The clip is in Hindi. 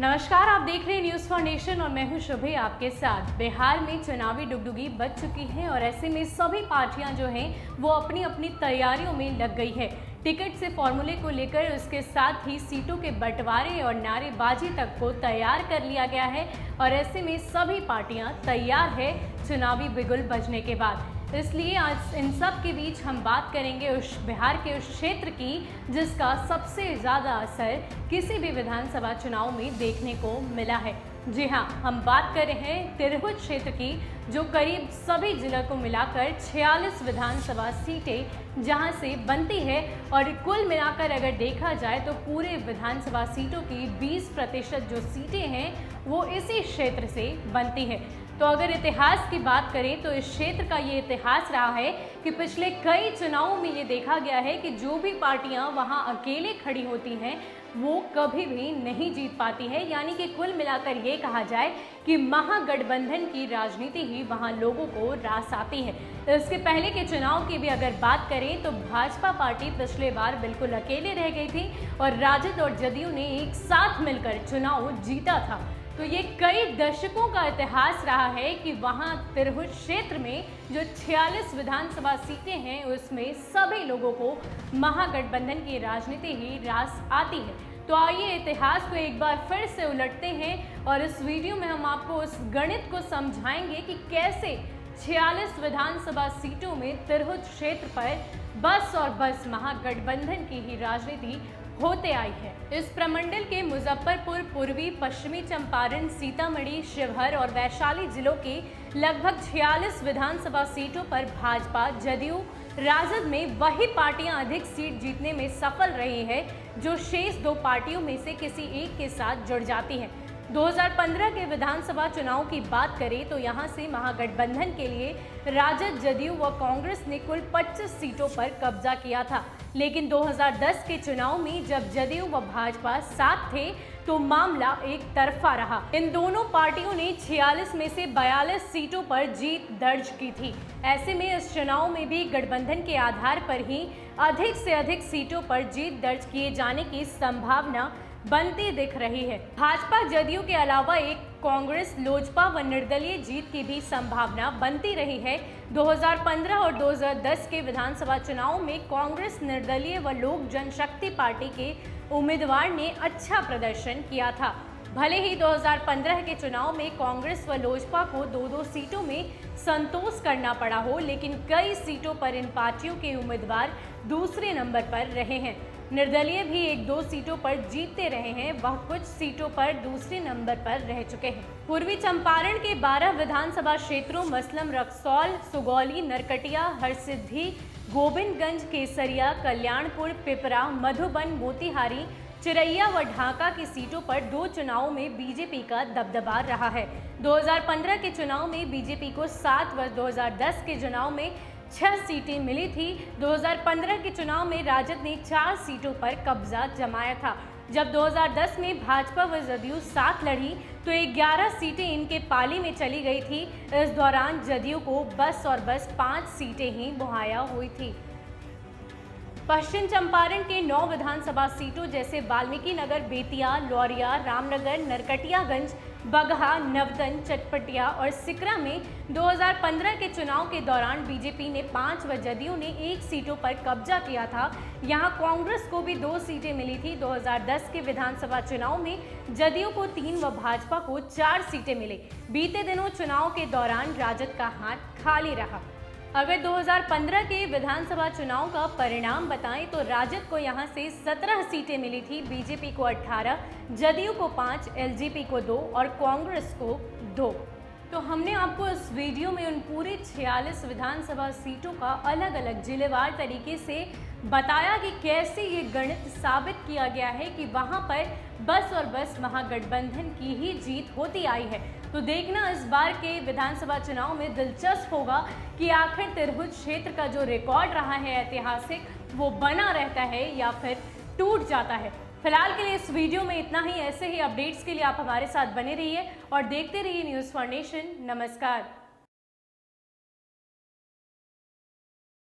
नमस्कार, आप देख रहे हैं न्यूज़ फॉर नेशन और मैं हूं शुभी आपके साथ। बिहार में चुनावी डुगडुगी बज चुकी है और ऐसे में सभी पार्टियां जो हैं वो अपनी अपनी तैयारियों में लग गई है। टिकट से फॉर्मूले को लेकर उसके साथ ही सीटों के बंटवारे और नारेबाजी तक को तैयार कर लिया गया है और ऐसे में सभी पार्टियां तैयार है चुनावी बिगुल बजने के बाद। इसलिए आज इन सब के बीच हम बात करेंगे उस बिहार के उस क्षेत्र की जिसका सबसे ज़्यादा असर किसी भी विधानसभा चुनाव में देखने को मिला है। जी हाँ, हम बात कर रहे हैं तिरहुत क्षेत्र की, जो करीब सभी जिलों को मिलाकर 46 विधानसभा सीटें जहां से बनती है और कुल मिलाकर अगर देखा जाए तो पूरे विधानसभा सीटों की 20% जो सीटें हैं वो इसी क्षेत्र से बनती है। तो अगर इतिहास की बात करें तो इस क्षेत्र का ये इतिहास रहा है कि पिछले कई चुनावों में ये देखा गया है कि जो भी पार्टियां वहां अकेले खड़ी होती हैं वो कभी भी नहीं जीत पाती है। यानी कि कुल मिलाकर ये कहा जाए कि महागठबंधन की राजनीति ही वहां लोगों को रास आती है। तो इसके पहले के चुनाव की भी अगर बात करें तो भाजपा पार्टी पिछले बार बिल्कुल अकेले रह गई थी और राजद और जदयू ने एक साथ मिलकर चुनाव जीता था। तो ये कई दशकों का इतिहास रहा है कि वहाँ तिरहुत क्षेत्र में जो 46 विधानसभा सीटें हैं उसमें सभी लोगों को महागठबंधन की राजनीति ही रास आती है। तो आइए इतिहास को एक बार फिर से उलटते हैं और इस वीडियो में हम आपको उस गणित को समझाएंगे कि कैसे 46 विधानसभा सीटों में तिरहुत क्षेत्र पर बस और बस महागठबंधन की ही राजनीति होते आई है। इस प्रमंडल के मुजफ्फरपुर, पूर्वी पश्चिमी चंपारण, सीतामढ़ी, शिवहर और वैशाली जिलों के लगभग 46 विधानसभा सीटों पर भाजपा, जदयू, राजद में वही पार्टियां अधिक सीट जीतने में सफल रही है जो शेष दो पार्टियों में से किसी एक के साथ जुड़ जाती है। 2015 के विधानसभा चुनाव की बात करें तो यहां से महागठबंधन के लिए राजद, जदयू व कांग्रेस ने कुल 25 सीटों पर कब्जा किया था। लेकिन 2010 के चुनाव में जब जदयू व भाजपा साथ थे तो मामला एक तरफा रहा। इन दोनों पार्टियों ने 46 में से 42 सीटों पर जीत दर्ज की थी। ऐसे में इस चुनाव में भी गठबंधन के आधार पर ही अधिक से अधिक सीटों पर जीत दर्ज किए जाने की संभावना बनती दिख रही है। भाजपा, जदयू के अलावा एक कांग्रेस, लोजपा व निर्दलीय जीत की भी संभावना बनती रही है। 2015 और 2010 के विधानसभा चुनाव में कांग्रेस, निर्दलीय व लोक जनशक्ति पार्टी के उम्मीदवार ने अच्छा प्रदर्शन किया था। भले ही 2015 के चुनाव में कांग्रेस व लोजपा को दो सीटों में संतोष करना पड़ा हो, लेकिन कई सीटों पर इन पार्टियों के उम्मीदवार दूसरे नंबर पर रहे हैं। निर्दलीय भी 1-2 सीटों पर जीतते रहे हैं, वह कुछ सीटों पर दूसरे नंबर पर रह चुके हैं। पूर्वी चंपारण के 12 विधानसभा क्षेत्रों मसलन रक्सौल, सुगौली, नरकटिया, हरसिद्धि, गोविंदगंज, केसरिया, कल्याणपुर, पिपरा, मधुबन, मोतिहारी, चिरैया व ढाका की सीटों पर 2 चुनावों में बीजेपी का दबदबा रहा है। 2015 के चुनाव में बीजेपी को 7 व 2010 के चुनाव में 6 सीटें मिली थी। 2015 के चुनाव में राजद ने 4 सीटों पर कब्जा जमाया था। जब 2010 में भाजपा व जदयू साथ लड़ी तो 11 सीटें इनके पाली में चली गई थी। इस दौरान जदयू को बस और बस 5 सीटें ही मुहैया हुई थी। पश्चिम चंपारण के 9 विधानसभा सीटों जैसे वाल्मीकि नगर, बेतिया, लौरिया, रामनगर, नरकटियागंज, बगहा, नवतन, चटपटिया और सिकरा में 2015 के चुनाव के दौरान बीजेपी ने 5 व जदयू ने 1 सीटों पर कब्जा किया था। यहां कांग्रेस को भी 2 सीटें मिली थी। 2010 के विधानसभा चुनाव में जदयू को 3 व भाजपा को 4 सीटें मिली। बीते दिनों चुनाव के दौरान राजद का हाथ खाली रहा। अगर 2015 के विधानसभा चुनाव का परिणाम बताएं तो राजद को यहां से 17 सीटें मिली थी, बीजेपी को 18, जदयू को 5, एलजेपी को 2 और कांग्रेस को 2। तो हमने आपको इस वीडियो में उन पूरी 46 विधानसभा सीटों का अलग अलग जिलेवार तरीके से बताया कि कैसे ये गणित साबित किया गया है कि वहाँ पर बस और बस महागठबंधन की ही जीत होती आई है। तो देखना इस बार के विधानसभा चुनाव में दिलचस्प होगा कि आखिर तिरहुत क्षेत्र का जो रिकॉर्ड रहा है ऐतिहासिक वो बना रहता है या फिर टूट जाता है। फिलहाल के लिए इस वीडियो में इतना ही। ऐसे ही अपडेट्स के लिए आप हमारे साथ बने रहिए और देखते रहिए न्यूज़ फॉर नेशन। नमस्कार।